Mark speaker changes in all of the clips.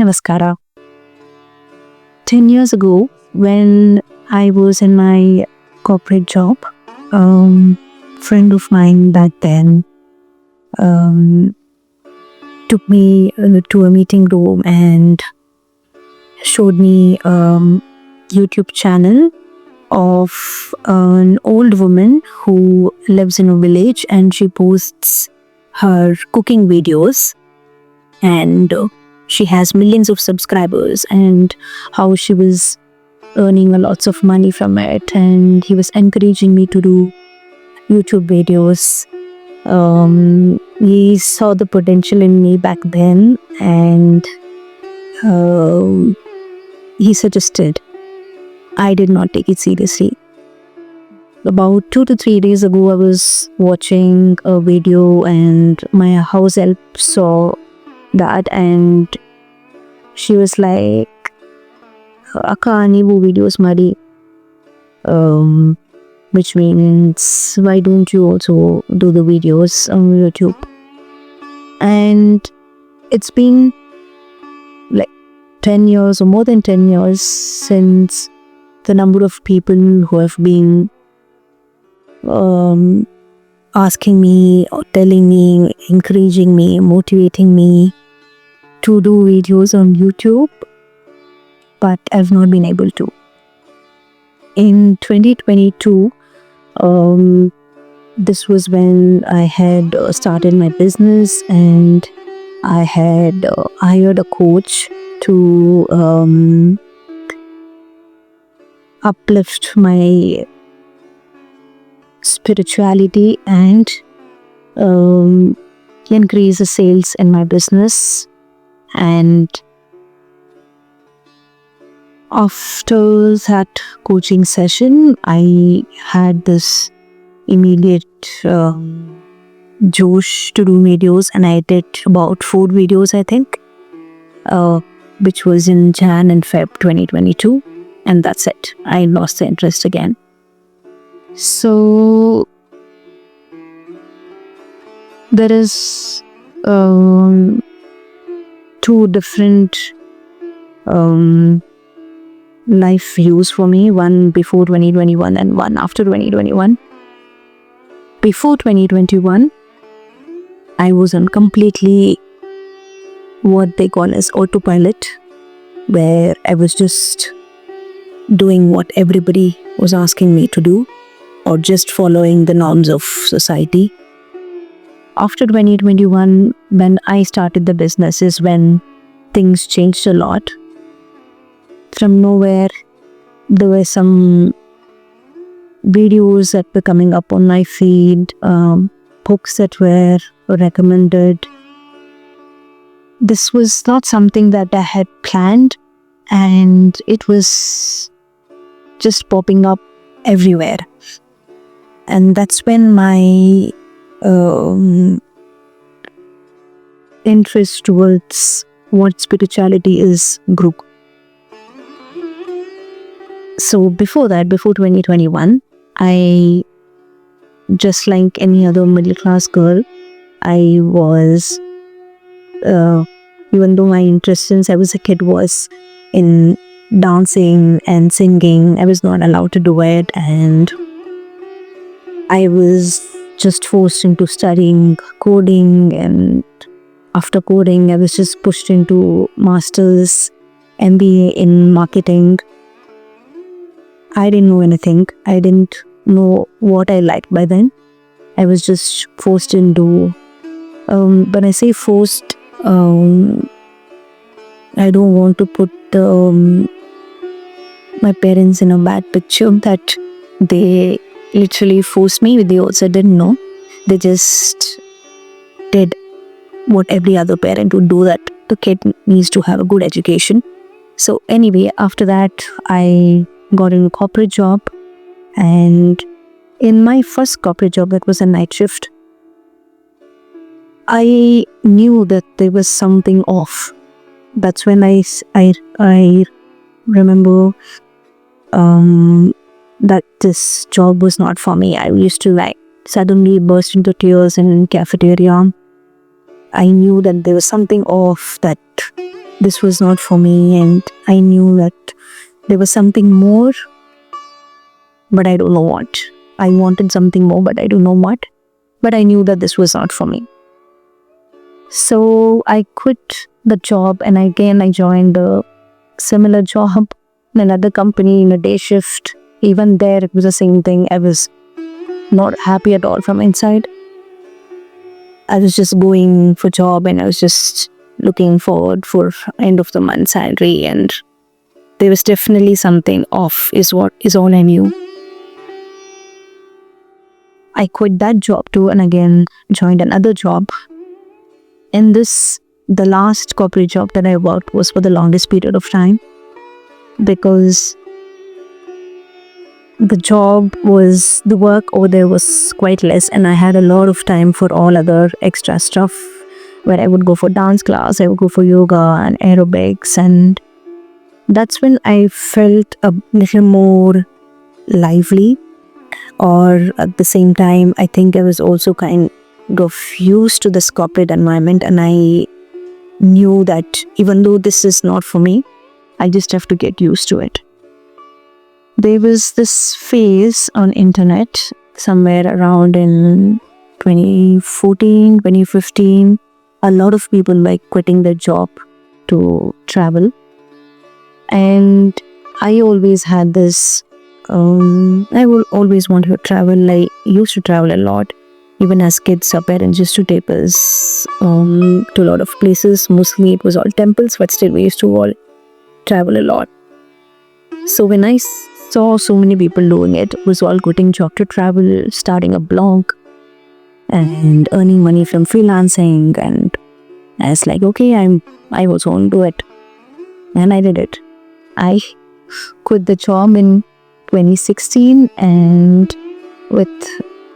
Speaker 1: Namaskara. 10 years ago, when I was in my corporate job, friend of mine back then took me to a meeting room and showed me YouTube channel of an old woman who lives in a village, and she posts her cooking videos, and she has millions of subscribers, and how she was earning a lots of money from it, and he was encouraging me to do YouTube videos. He saw the potential in me back then, and he suggested. I did not take it seriously. About 2 to 3 days ago, I was watching a video, and my house help saw that, and she was like, "Akka, neevu videos mari," which means, why don't you also do the videos on YouTube? And it's been like 10 years or more than 10 years since the number of people who have been asking me or telling me, encouraging me, motivating me to do videos on YouTube, but I've not been able to. In 2022, this was when I had started my business, and I had hired a coach to uplift my spirituality and increase the sales in my business. And after that coaching session, I had this immediate josh to do videos, and I did about 4 videos, I think, which was in Jan and Feb 2022, and that's it. I lost the interest again. So there is 2 different life views for me, one before 2021 and one after 2021. Before 2021, I was on completely what they call as autopilot, where I was just doing what everybody was asking me to do, or just following the norms of society. After 2021, when I started the business, is when things changed a lot. From nowhere, there were some videos that were coming up on my feed, books that were recommended. This was not something that I had planned, and it was just popping up everywhere. And that's when my interest towards what spirituality is grew. So before that, before 2021, I, just like any other middle class girl, I was, even though my interest since I was a kid was in dancing and singing, I was not allowed to do it, and I was just forced into studying coding, and after coding, I was just pushed into master's MBA in marketing. I didn't know anything. I didn't know what I liked by then. I was just forced into, when I say forced, I don't want to put my parents in a bad picture, that they literally forced me. They also didn't know. They just did what every other parent would do, that the kid needs to have a good education. So anyway, after that, I got into a corporate job, and in my first corporate job, that was a night shift, I knew that there was something off. That's when I remember that this job was not for me. I used to suddenly burst into tears in cafeteria. I knew that there was something off, that this was not for me, and I knew that there was something more, but I don't know what. I wanted something more, but I don't know what. But I knew that this was not for me. So I quit the job, and again I joined a similar job in another company in a day shift. Even there it was the same thing. I was not happy at all from inside. I was just going for job, and I was just looking forward for end of the month salary, and there was definitely something off is all I knew. I quit that job too, and again joined another job. And the last corporate job that I worked was for the longest period of time, because the work over there was quite less, and I had a lot of time for all other extra stuff, where I would go for dance class, I would go for yoga and aerobics, and that's when I felt a little more lively. Or at the same time, I think I was also kind of used to this corporate environment, and I knew that even though this is not for me, I just have to get used to it. There was this phase on internet somewhere around in 2014, 2015. A lot of people like quitting their job to travel. And I always had this, I will always want to travel. I used to travel a lot. Even as kids, our parents used to take us to a lot of places. Mostly it was all temples, but still we used to all travel a lot. So when I saw so many people doing it was all quitting job to travel, starting a blog, and earning money from freelancing. And I was like, okay, I also want to do it. And I did it. I quit the job in 2016, and with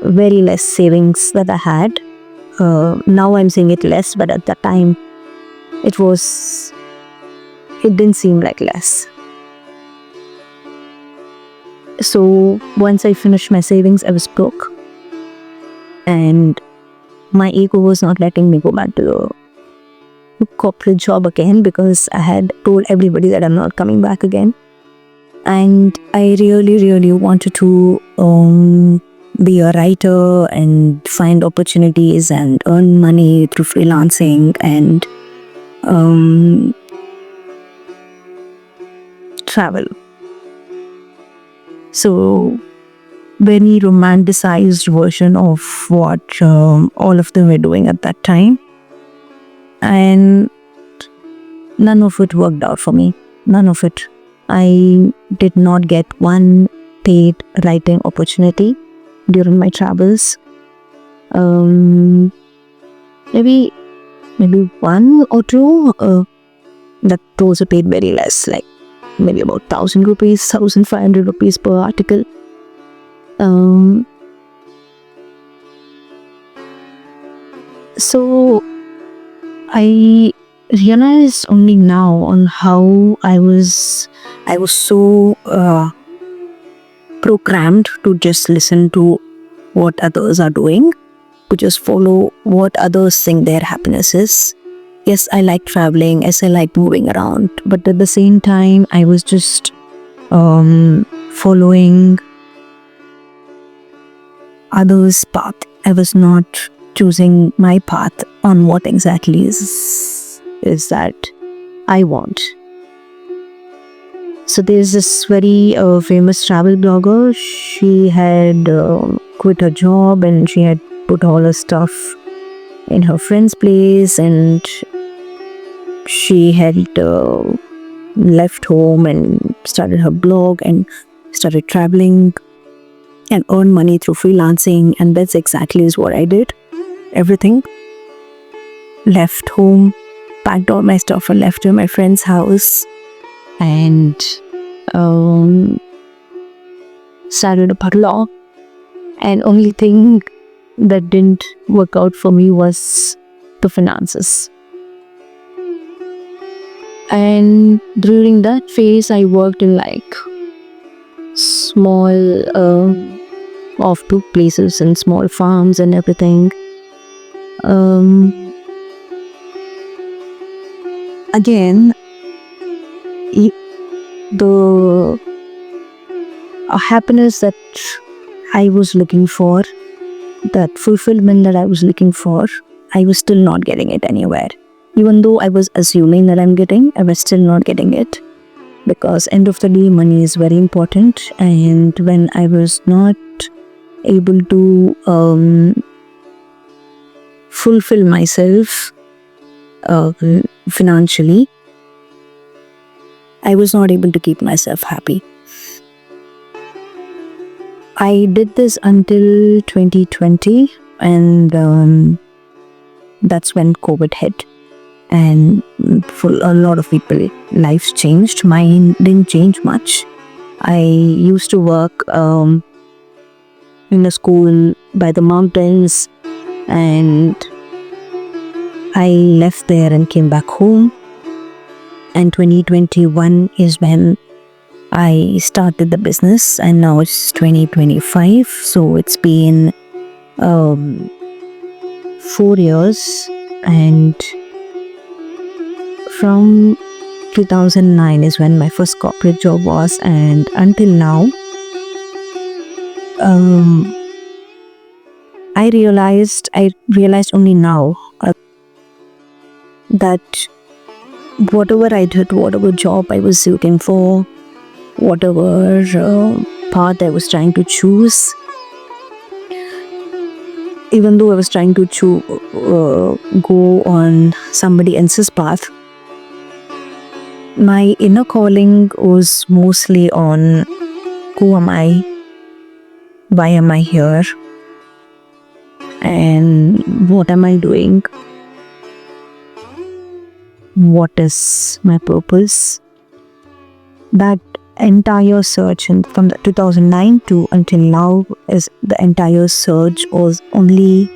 Speaker 1: very less savings that I had. Now I'm saying it less, but at that time it didn't seem like less. So once I finished my savings, I was broke, and my ego was not letting me go back to the corporate job again, because I had told everybody that I'm not coming back again. And I really wanted to be a writer and find opportunities and earn money through freelancing and travel. So very romanticized version of what all of them were doing at that time. And none of it worked out for me. None of it. I did not get one paid writing opportunity during my travels. Maybe one or two that those are paid very less, like maybe about 1,000 rupees, 1,500 rupees per article. So I realized only now on how I was so programmed to just listen to what others are doing, to just follow what others think their happiness is. Yes, I like traveling, yes, I like moving around, but at the same time, I was just following others' path. I was not choosing my path on what exactly is that I want. So there's this very famous travel blogger. She had quit her job, and she had put all her stuff in her friend's place, and she had left home and started her blog and started traveling and earn money through freelancing. And that's exactly is what I did. Everything. Left home, packed all my stuff and left to my friend's house, and started a parlor. And only thing that didn't work out for me was the finances. And during that phase, I worked in like small off-took places and small farms and everything. again, the happiness that I was looking for, that fulfillment that I was looking for, I was still not getting it anywhere. Even though I was assuming that I'm getting, I was still not getting it. Because end of the day, money is very important. And when I was not able to fulfill myself financially, I was not able to keep myself happy. I did this until 2020, and that's when COVID hit. And for a lot of people, lives changed. Mine didn't change much. I used to work in a school by the mountains, and I left there and came back home. And 2021 is when I started the business, and now it's 2025. So it's been 4 years, and from 2009 is when my first corporate job was, and until now, I realized only now that whatever I did, whatever job I was looking for, whatever path I was trying to choose, even though I was trying to go on somebody else's path, my inner calling was mostly on who am I, why am I here, and what am I doing, what is my purpose. That entire search, and from the 2009 to until now, is the entire search was only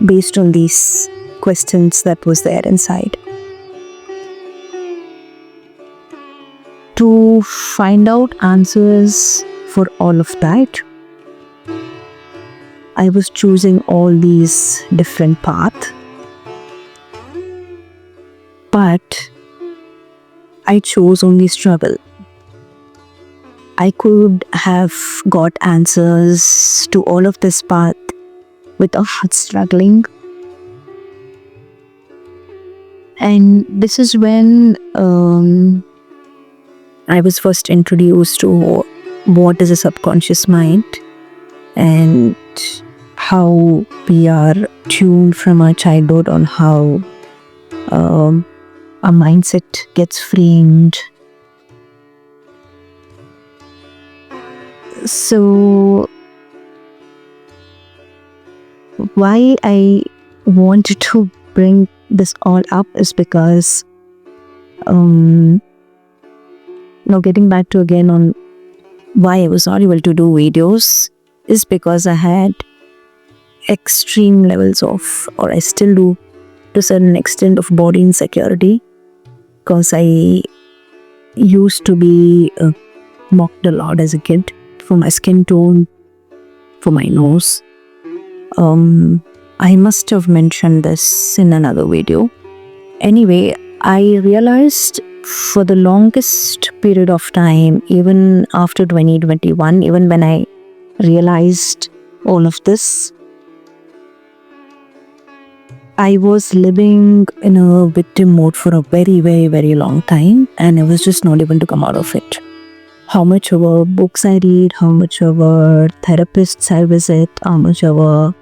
Speaker 1: based on these questions that was there inside. To find out answers for all of that, I was choosing all these different paths, but I chose only struggle. I could have got answers to all of this path without struggling. And this is when I was first introduced to what is a subconscious mind and how we are tuned from our childhood on how our mindset gets framed. So why I wanted to bring this all up is because now getting back to again on why I was not able to do videos is because I had extreme levels of, or I still do to a certain extent, of body insecurity, because I used to be mocked a lot as a kid for my skin tone, for my nose. I must have mentioned this in another video. Anyway, I realized for the longest period of time, even after 2021, even when I realized all of this, I was living in a victim mode for a very, very, very long time, and I was just not able to come out of it. How much ever books I read, how much ever therapists I visit, how much ever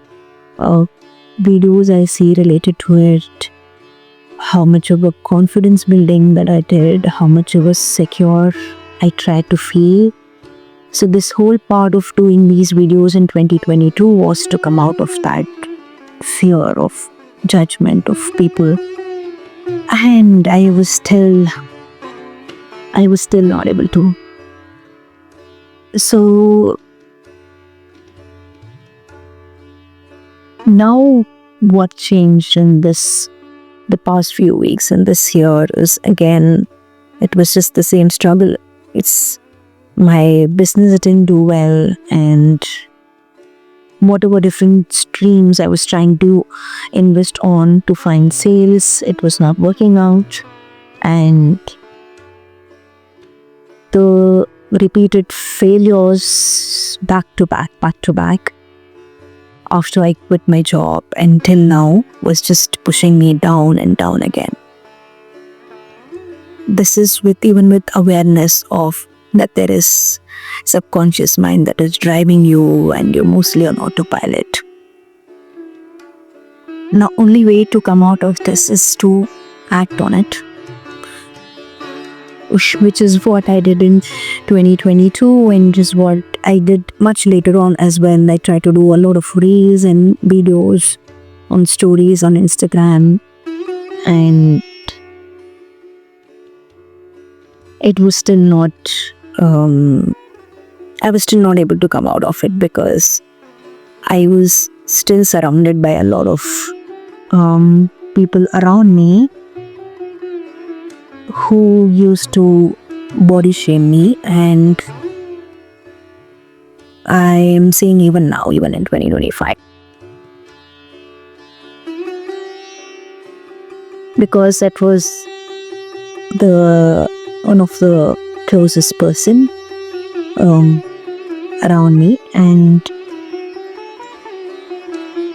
Speaker 1: videos I see related to it, how much of a confidence building that I did, how much of a secure I tried to feel. So this whole part of doing these videos in 2022 was to come out of that fear of judgment of people, and I was still not able to. So now what changed in the past few weeks and this year is, again, it was just the same struggle. It's my business didn't do well, and whatever different streams I was trying to invest on to find sales, it was not working out. And the repeated failures back to back after I quit my job until now was just pushing me down and down again. This is even with awareness of that there is subconscious mind that is driving you and you're mostly on autopilot. Now, only way to come out of this is to act on it, which is what I did in 2022 and just what I did much later on as well. I tried to do a lot of reels and videos on stories on Instagram, and it was still not I was still not able to come out of it because I was still surrounded by a lot of people around me who used to body shame me, and I am seeing even now, even in 2025, because that was one of the closest person around me, and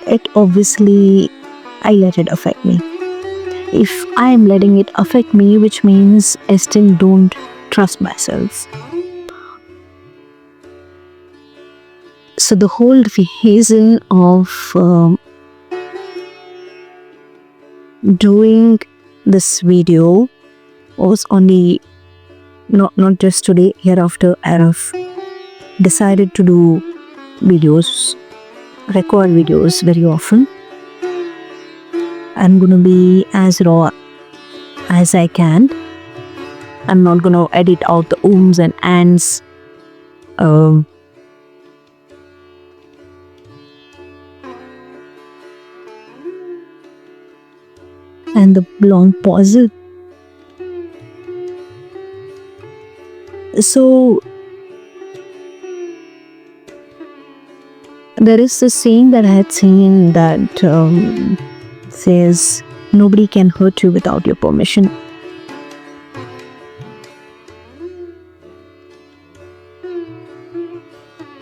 Speaker 1: it obviously, I let it affect me. If I am letting it affect me, which means I still don't trust myself. So the whole reason of doing this video was only not just today. Hereafter, I have decided to do videos, record videos very often. I'm gonna be as raw as I can. I'm not gonna edit out the ums and ands. And the long pauses. So there is this saying that I had seen that says, nobody can hurt you without your permission.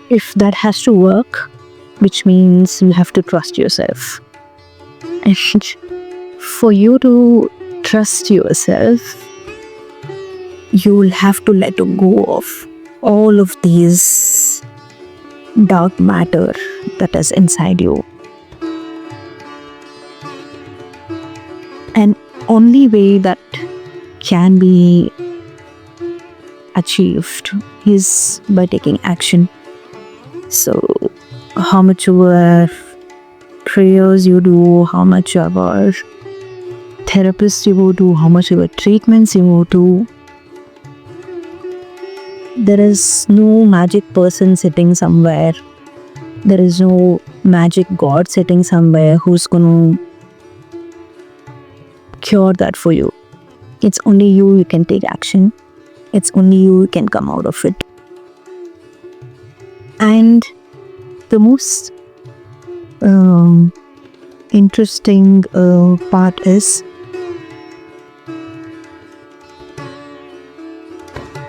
Speaker 1: If that has to work, which means you have to trust yourself. And for you to trust yourself, you will have to let go of all of these dark matter that is inside you. And only way that can be achieved is by taking action. So how much ever prayers you do, how much ever therapists you go to, how much ever treatments you go to, there is no magic person sitting somewhere. There is no magic God sitting somewhere who's going to cure that for you. It's only you can take action. It's only you can come out of it. And the most interesting part is,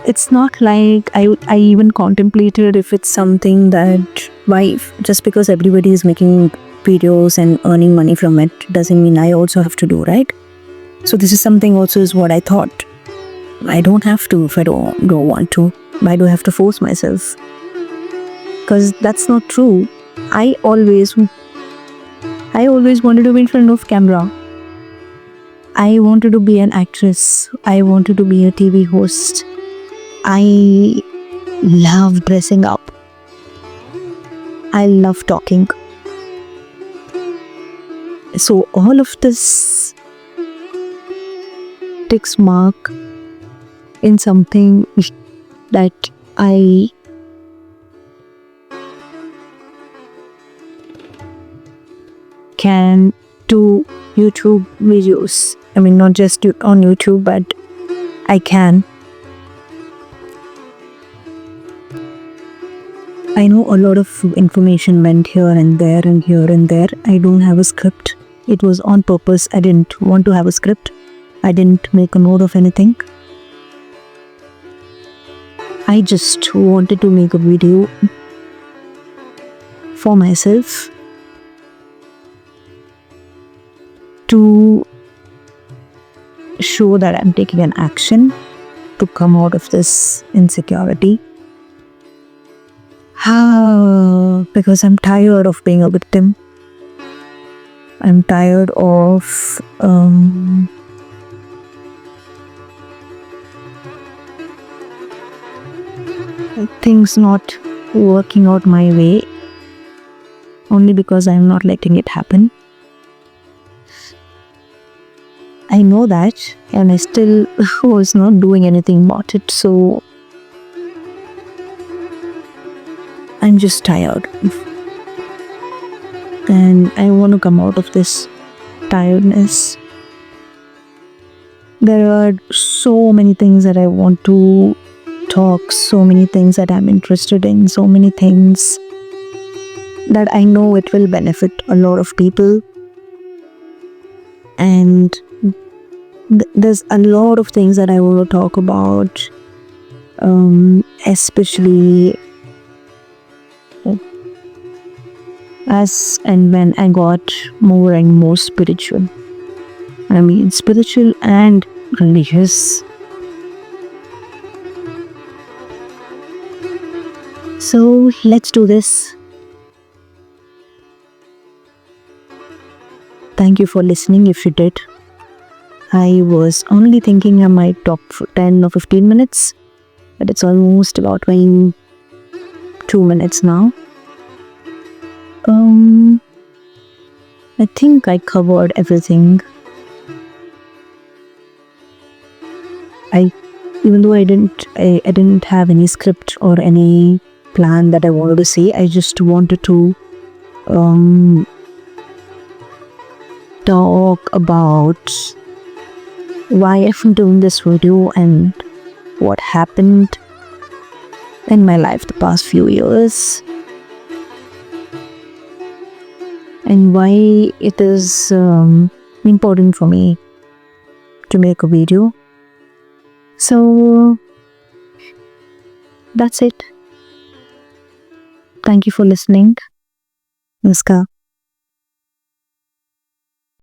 Speaker 1: it's not like I even contemplated if it's something that, why, just because everybody is making videos and earning money from it doesn't mean I also have to do, right? So this is something also is what I thought. I don't have to if I don't want to. Why do I have to force myself? Because that's not true. I always wanted to be in front of camera. I wanted to be an actress. I wanted to be a TV host. I love dressing up. I love talking. So all of this ticks mark in something that I can do YouTube videos. I mean, not just on YouTube, but I can. I know a lot of information went here and there and here and there. I don't have a script. It was on purpose. I didn't want to have a script. I didn't make a note of anything. I just wanted to make a video for myself to show that I'm taking an action to come out of this insecurity. Because I'm tired of being a victim. I'm tired of things not working out my way only because I'm not letting it happen. I know that, and I still was not doing anything about it, so I'm just tired. And I want to come out of this tiredness. There are so many things that I want to talk, so many things that I'm interested in, so many things that I know it will benefit a lot of people. And there's a lot of things that I want to talk about, especially as and when I got more and more spiritual. I mean, spiritual and religious. So let's do this. Thank you for listening if you did. I was only thinking I might talk for 10 or 15 minutes, but it's almost about 22 minutes now. I think I covered everything. Even though I didn't have any script or any plan that I wanted to say, I just wanted to talk about why I'm doing this video and what happened in my life the past few years, and why it is important for me to make a video. So that's it. Thank you for listening. Namaskar.